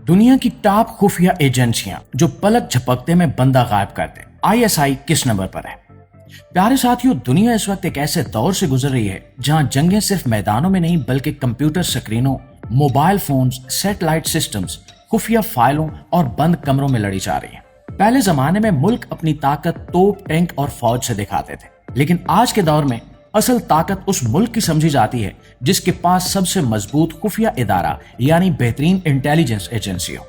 दुनिया की टॉप खुफिया एजेंसियां जो पलक झपकते में बंदा गायब कर दे, आईएसआई किस नंबर पर है? प्यारे साथियों, दुनिया इस वक्त एक ऐसे दौर से गुजर रही है जहां जंगें सिर्फ मैदानों में नहीं बल्कि कंप्यूटर स्क्रीनों, मोबाइल फोन्स, सैटेलाइट सिस्टम्स, खुफिया फाइलों और बंद कमरों में लड़ी जा रही है। पहले जमाने में मुल्क अपनी ताकत तोप, टैंक और फौज से दिखाते थे, लेकिन आज के दौर में असल ताकत उस मुल्क की समझी जाती है जिसके पास सबसे मजबूत खुफिया इदारा यानी बेहतरीन इंटेलिजेंस एजेंसी हो।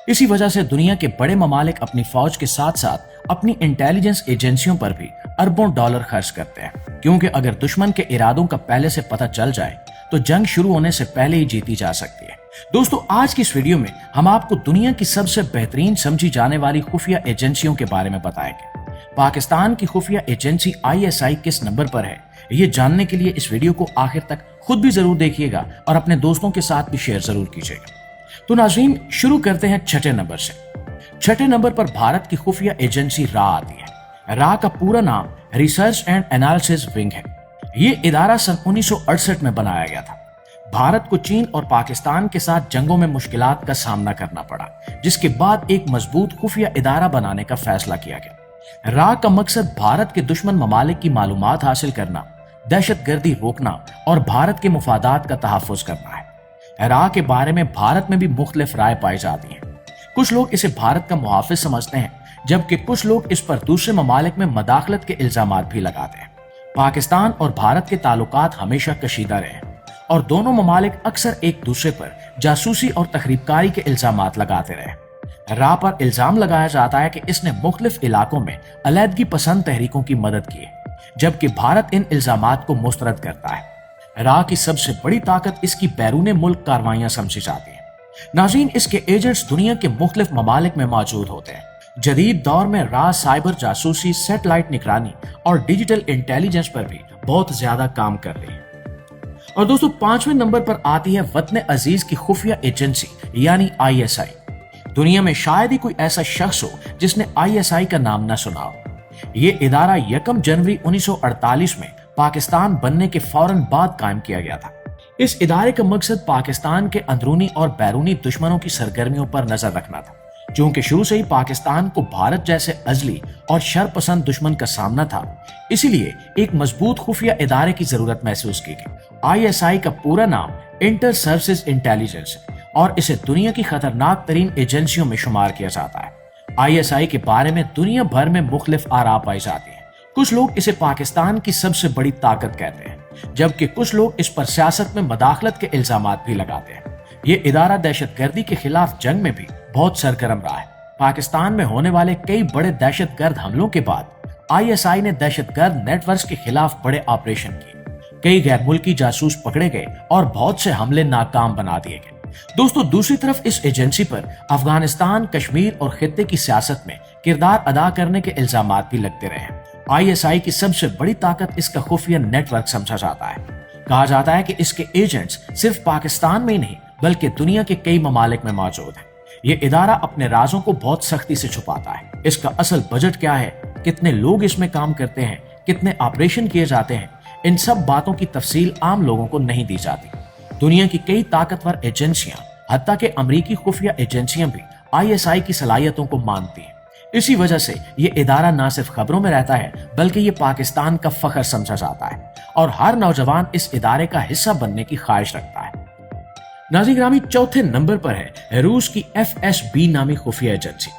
इसी वजह से दुनिया के बड़े ममालिक अपनी फौज के साथ साथ अपनी इंटेलिजेंस एजेंसियों पर भी अरबों डॉलर खर्च करते हैं, क्योंकि अगर दुश्मन के इरादों का पहले से पता चल जाए तो जंग शुरू होने से पहले ही जीती जा सकती है। दोस्तों, आज की इस वीडियो में हम आपको दुनिया की सबसे बेहतरीन समझी जाने वाली खुफिया एजेंसियों के बारे में बताएंगे। पाकिस्तान की खुफिया एजेंसी आईएसआई किस नंबर पर है, ये जानने के लिए इस वीडियो को आखिर तक खुद भी जरूर देखिएगा और अपने दोस्तों के साथ भी शेयर जरूर कीजिएगा। तो नाज़रीन, शुरू करते हैं छठे नंबर से। छठे नंबर पर भारत की खुफिया एजेंसी रा आती है। रा का पूरा नाम रिसर्च एंड एनालिसिस विंग है। ये इदारा सन 1968 में बनाया गया था। भारत को चीन और पाकिस्तान के साथ जंगों में मुश्किलात का सामना करना पड़ा, जिसके बाद एक मजबूत खुफिया इदारा बनाने का फैसला किया गया। रा का मकसद भारत के दुश्मन ममालिक की मालूमात हासिल करना, दहशतगर्दी रोकना और भारत के मुफादात का तहफ़्फ़ुज़ करना है। रा के बारे में भारत में भी मुख्तलिफ राय पाई जाती हैं। कुछ लोग इसे भारत का मुहाफिज समझते हैं, जबकि कुछ लोग इस पर दूसरे ममालिक में मदाखलत के इल्जामात भी लगाते हैं। पाकिस्तान और भारत के ताल्लुकात हमेशा कशीदा रहे और दोनों ममालिक अक्सर एक दूसरे पर जासूसी और तखरीबकारी के इल्जामात लगाते रहे। रा पर इल्जाम लगाया जाता है कि इसने मुख्तलिफ इलाकों में अलहदगी पसंद तहरीकों की मदद की है, जबकि भारत इन इल्जामात को मुस्तरद करता है। रा की सबसे बड़ी ताकत इसकी बैरून मुल्क कार्रवाइयां समझी जाती हैं। नाज़रीन, इसके एजेंट्स दुनिया के मुख्तलिफ ममालिक में मौजूद होते हैं। जदीद दौर में रा साइबर जासूसी, सैटेलाइट निगरानी और डिजिटल इंटेलिजेंस पर भी बहुत ज्यादा काम कर रही है। और दोस्तों, पांचवें नंबर पर आती है वतन अजीज की खुफिया एजेंसी यानी आईएसआई। दुनिया में शायद ही कोई ऐसा शख्स हो जिसने आईएसआई का नाम न सुना हो। ये इदारा 1 जनवरी 1948 में पाकिस्तान बनने के फौरन बाद कायम किया गया था। इस इदारे का मकसद पाकिस्तान के अंदरूनी और बैरूनी दुश्मनों की सरगर्मियों पर नजर रखना था। क्योंकि शुरू से ही पाकिस्तान को भारत जैसे अजली और शरपसंद दुश्मन का सामना था, इसीलिए एक मजबूत खुफिया इदारे की जरूरत महसूस की गई। आईएसआई का पूरा नाम इंटर सर्विसेज इंटेलिजेंस है और इसे दुनिया की खतरनाक तरीन एजेंसियों में शुमार किया जाता है। आईएसआई के बारे में दुनिया भर में मुख्तलिफ आरा पाई जाती है। कुछ लोग इसे पाकिस्तान की सबसे बड़ी ताकत कहते हैं, जबकि कुछ लोग इस पर सियासत में मदाखलत के इल्जामात भी लगाते हैं। ये इदारा दहशतगर्दी के खिलाफ जंग में भी बहुत सरगर्म रहा है। पाकिस्तान में होने वाले कई बड़े दहशतगर्द हमलों के बाद आईएसआई ने दहशतगर्द नेटवर्क के खिलाफ बड़े ऑपरेशन किए। कई गैर मुल्की जासूस पकड़े गए और बहुत से हमले नाकाम बना दिए गए। दोस्तों, दूसरी तरफ इस एजेंसी पर अफगानिस्तान, कश्मीर और खित्ते की सियासत में किरदार अदा करने के इल्जामात भी लगते रहे। आईएसआई की सबसे बड़ी ताकत इसका खुफिया नेटवर्क समझा जाता है। कहा जाता है कि इसके एजेंट्स सिर्फ पाकिस्तान में ही नहीं बल्कि दुनिया के कई ममालिक में मौजूद हैं। ये इदारा अपने राजों को बहुत सख्ती से छुपाता है। इसका असल बजट क्या है, कितने लोग इसमें काम करते हैं, कितने ऑपरेशन किए जाते हैं, इन सब बातों की तफसील आम लोगों को नहीं दी जाती। दुनिया की कई ताकतवर एजेंसियां, हत्ता के अमरीकी खुफिया एजेंसियां भी आईएसआई की सलाहियतों को मानती हैं। इसी वजह से ये इदारा न सिर्फ खबरों में रहता है बल्कि ये पाकिस्तान का फख्र समझा जाता है और हर नौजवान इस इदारे का हिस्सा बनने की ख्वाहिश रखता है। नाज़रीन ग्रामी, चौथे नंबर पर है रूस की एफएसबी नामी खुफिया एजेंसी।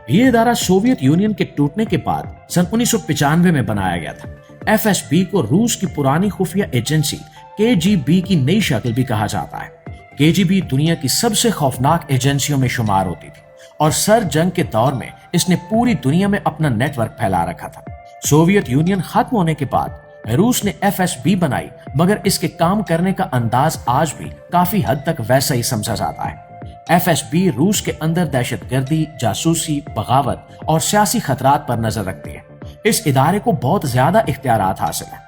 ये इदारा सोवियत यूनियन के टूटने के बाद सन 1995 में बनाया गया था। एफएसबी को रूस की पुरानी खुफिया एजेंसी केजीबी की नई शक्ल भी कहा जाता है। केजीबी दुनिया की सबसे खौफनाक एजेंसियों में शुमार होती थी और सर जंग के दौर में इसने पूरी दुनिया में अपना नेटवर्क फैला रखा था। सोवियत यूनियन खत्म होने के बाद रूस ने एफएसबी बनाई, मगर इसके काम करने का अंदाज आज भी काफी हद तक वैसा ही समझा जाता है। एफएसबी रूस के अंदर दहशतगर्दी, जासूसी, बगावत और सियासी खतरात पर नजर रखती है। इस इदारे को बहुत ज्यादा इख्तियारात हासिल है।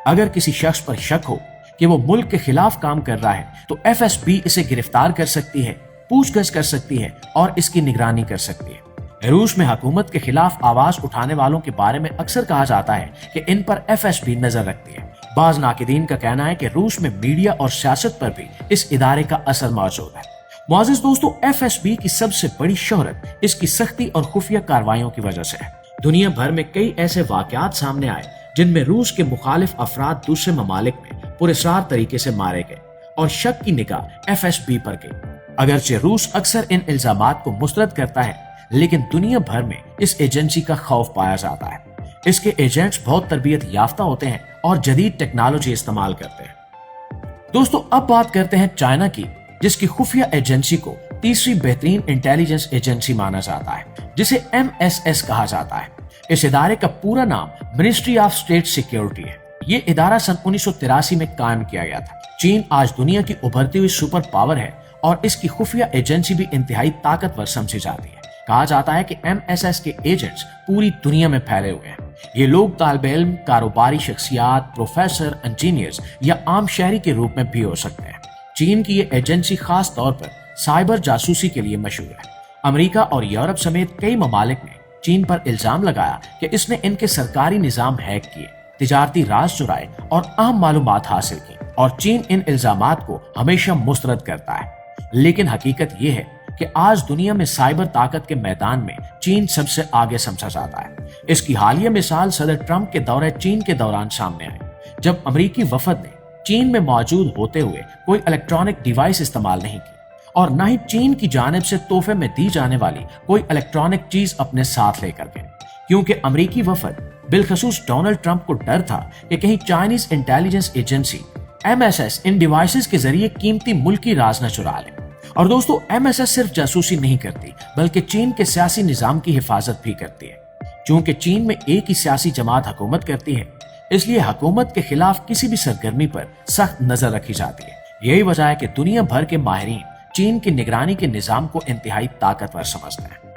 अगर किसी शख्स पर शक हो कि वो मुल्क के खिलाफ काम कर रहा है तो एफएसबी इसे गिरफ्तार कर सकती है, पूछगछ कर सकती है और इसकी निगरानी कर सकती है। रूस में हुकूमत के खिलाफ आवाज उठाने वालों के बारे में अक्सर कहा जाता है कि इन पर एफएसबी नजर रखती है। बाज नाकिदीन का कहना है कि रूस में मीडिया और सियासत पर भी इस इदारे का असर मौजूद है। मुआज़िज़ दोस्तों, FSB की सबसे बड़ी शोहरत इसकी सख्ती और खुफिया कार्रवाइयों की वजह से है। दुनिया भर में कई ऐसे वाकयात सामने आए जिनमें रूस के मुखालिफ अफराद दूसरे ममालिक में पुरस्कार तरीके से मारे गए और शक की निगाह FSB पर गई। अगरचे रूस अक्सर इन इल्जामात को मुस्तरद करता है, लेकिन दुनिया भर में इस एजेंसी का खौफ पाया जाता है। इसके एजेंट्स बहुत तरबियत याफ्ता होते हैं और जदीद टेक्नोलॉजी इस्तेमाल करते हैं। दोस्तों, अब बात करते हैं चाइना की, जिसकी खुफिया एजेंसी को तीसरी बेहतरीन इंटेलिजेंस एजेंसी माना जाता है, जिसे MSS कहा जाता है। इस इदारे का पूरा नाम मिनिस्ट्री ऑफ स्टेट सिक्योरिटी है। ये इदारा सन 1983 में कायम किया गया था। चीन आज दुनिया की उभरती हुई सुपर पावर है और इसकी खुफिया एजेंसी भी इंतहाई ताकतवर समझी जाती है। कहा जाता है कि MSS के एजेंट्स पूरी दुनिया में फैले हुए हैं। ये लोग तालिबे इल्म, कारोबारी शख्सियात, प्रोफेसर, इंजीनियर्स या आम शहरी के रूप में भी हो सकते हैं। चीन की ये एजेंसी खास तौर पर साइबर जासूसी के लिए मशहूर है। अमेरिका और यूरोप समेत कई ममालिक ने चीन पर इल्जाम लगाया कि इसने इनके सरकारी निजाम हैक किए, तिजारती राज चुराए और अहम मालूमात हासिल की, और चीन इन इल्जामात को हमेशा मुस्तरद करता है। लेकिन हकीकत ये है कि आज दुनिया में साइबर ताकत के मैदान में चीन सबसे आगे समझा जाता है। इसकी हालिया मिसाल सदर ट्रंप के दौरे चीन के दौरान सामने आई, जब अमेरिकी वफद ने चीन में मौजूद होते हुए कोई इलेक्ट्रॉनिक डिवाइस इस्तेमाल नहीं की और न ही चीन की जानिब से तोहफे में दी जाने वाली कोई इलेक्ट्रॉनिक चीज अपने साथ लेकर गए, क्योंकि अमेरिकी वफद बिलखसूस डोनाल्ड ट्रंप को डर था कि कहीं चाइनीज इंटेलिजेंस एजेंसी MSS इन डिवाइसेस के जरिए कीमती मुल्की राज न चुरा ले। और दोस्तों, MSS सिर्फ जासूसी नहीं करती, बल्कि चीन के सियासी निजाम की हिफाजत भी करती है। चूंकि चीन में एक ही सियासी जमात हुकूमत करती है, इसलिए हुकूमत के खिलाफ किसी भी सरगर्मी पर सख्त नजर रखी जाती है। यही वजह है कि दुनिया भर के माहिरीन चीन की निगरानी के निजाम को इंतहाई ताकतवर समझते हैं।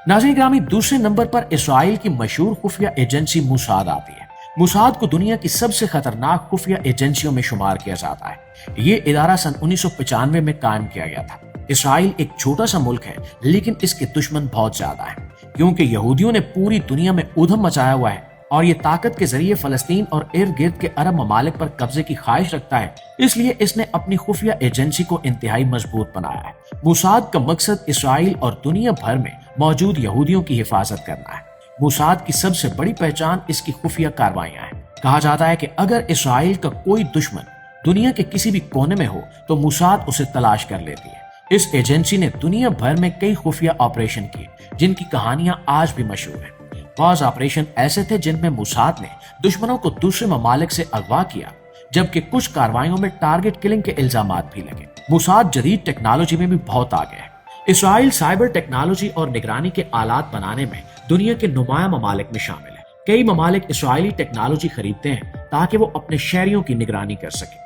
नाज़रीन ग्रामी, दूसरे नंबर पर इसराइल की मशहूर खुफिया एजेंसी मोसाद आती है। मोसाद को दुनिया की सबसे खतरनाक खुफिया एजेंसियों में शुमार किया जाता है। ये इदारा सन 1995 में कायम किया गया था। इसराइल एक छोटा सा मुल्क है, लेकिन इसके दुश्मन बहुत ज्यादा हैं, क्योंकि यहूदियों ने पूरी दुनिया में उधम मचाया हुआ है और ये ताकत के जरिए फलस्तीन और इर्द गिर्द के अरब ममालिक पर कब्जे की ख्वाहिश रखता है। इसलिए इसने अपनी खुफिया एजेंसी को इंतहाई मजबूत बनाया है। मोसाद का मकसद इसराइल और दुनिया भर में मौजूद यहूदियों की हिफाजत करना है। मोसाद की सबसे बड़ी पहचान इसकी खुफिया कार्रवाइयां हैं। कहा जाता है कि अगर इसराइल का कोई दुश्मन दुनिया के किसी भी कोने में हो तो मोसाद उसे तलाश कर लेती है। इस एजेंसी ने दुनिया भर में कई खुफिया ऑपरेशन किए, जिनकी कहानियां आज भी मशहूर हैं। बाज़ ऑपरेशन ऐसे थे जिनमें मोसाद ने दुश्मनों को दूसरे ममालिक से अगवा किया, जबकि कुछ कार्रवाइयों में टारगेट किलिंग के इल्जामात भी लगे। मोसाद जदीद टेक्नोलॉजी में भी बहुत आगे है। इसराइल साइबर टेक्नोलॉजी और निगरानी के आलात बनाने में दुनिया के नुमाया ममालिक में शामिल है। कई ममालिक इसराइली टेक्नोलॉजी खरीदते हैं ताकि वो अपने शहरियों की निगरानी कर सके।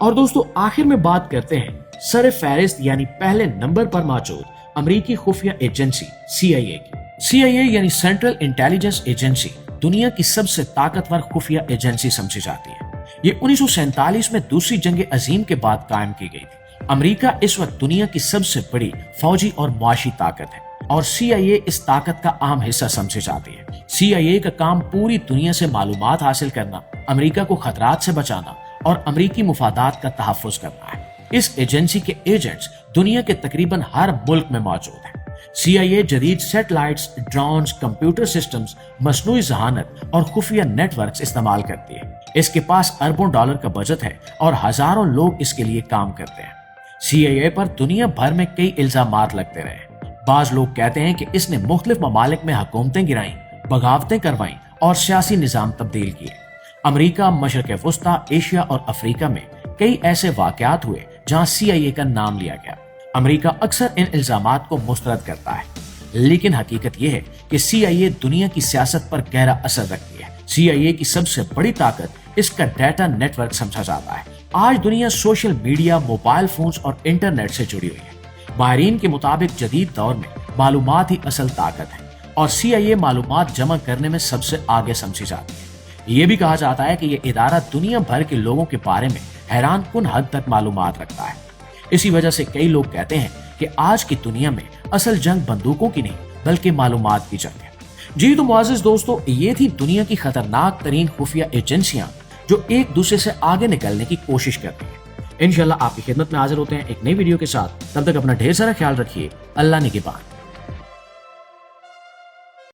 और दोस्तों, आखिर में बात करते हैं सर फहरिस्त यानी पहले नंबर पर मौजूद अमेरिकी खुफिया एजेंसी CIA की। CIA यानी सेंट्रल इंटेलिजेंस एजेंसी दुनिया की सबसे ताकतवर खुफिया एजेंसी समझी जाती है। ये 1947 में दूसरी जंग अजीम के बाद कायम की गई थी। अमेरिका इस वक्त दुनिया की सबसे बड़ी फौजी और मुआशी ताकत है और CIA इस ताकत का अहम हिस्सा समझी जाती है। CIA का काम पूरी दुनिया से मालूमात हासिल करना, अमेरिका को खतरात से बचाना और अमेरिकी मुफादात का तहफ़्फ़ुज़ करना है। इस एजेंसी के एजेंट्स दुनिया के तकरीबन हर मुल्क में मौजूद हैं। CIA जदीद सैटेलाइट्स, ड्रोन्स, कंप्यूटर सिस्टम्स, मसनूई ज़हानत और खुफिया नेटवर्क्स इस्तेमाल करती है। इसके पास अरबों डॉलर का बजट है और हजारों लोग इसके लिए काम करते हैं। CIA पर दुनिया भर में कई इल्जामात लगते रहे। बाज लोग कहते हैं कि इसने मुख्तलिफ ममालिक में हुकूमतें गिराईं, बगावतें करवाईं और सियासी निज़ाम तब्दील किए। अमेरिका, मशरक़ वस्ता, एशिया और अफ्रीका में कई ऐसे वाक़यात हुए जहां CIA का नाम लिया गया। अमेरिका अक्सर इन इल्जामात को मुस्तरद करता है, लेकिन हकीकत यह है कि CIA दुनिया की सियासत पर गहरा असर रखती है। CIA की सबसे बड़ी ताकत इसका डाटा नेटवर्क समझा जाता है। आज दुनिया सोशल मीडिया, मोबाइल फोन्स और इंटरनेट से जुड़ी हुई है। माहिरीन के मुताबिक जदीद दौर में मालूमात ही असल ताकत है और CIA मालूमात जमा करने में सबसे आगे समझी जाती है। ये भी कहा जाता है कि यह इदारा दुनिया भर के लोगों के बारे में हैरान कुन हद तक मालूमात रखता है। इसी वजह से कई लोग कहते हैं कि आज की दुनिया में असल जंग बंदूकों की नहीं बल्कि मालूमात की जंग है। जी तो मुअज़्ज़िज़ दोस्तों, ये थी दुनिया की खतरनाक तरीन खुफिया एजेंसियां जो एक दूसरे से आगे निकलने की कोशिश करती हैं। انشاءاللہ آپ کی خدمت میں حاضر ہوتے ہیں ایک نئی ویڈیو کے ساتھ. تب تک اپنا ڈھیر سارا خیال رکھیے. اللہ نگہبان.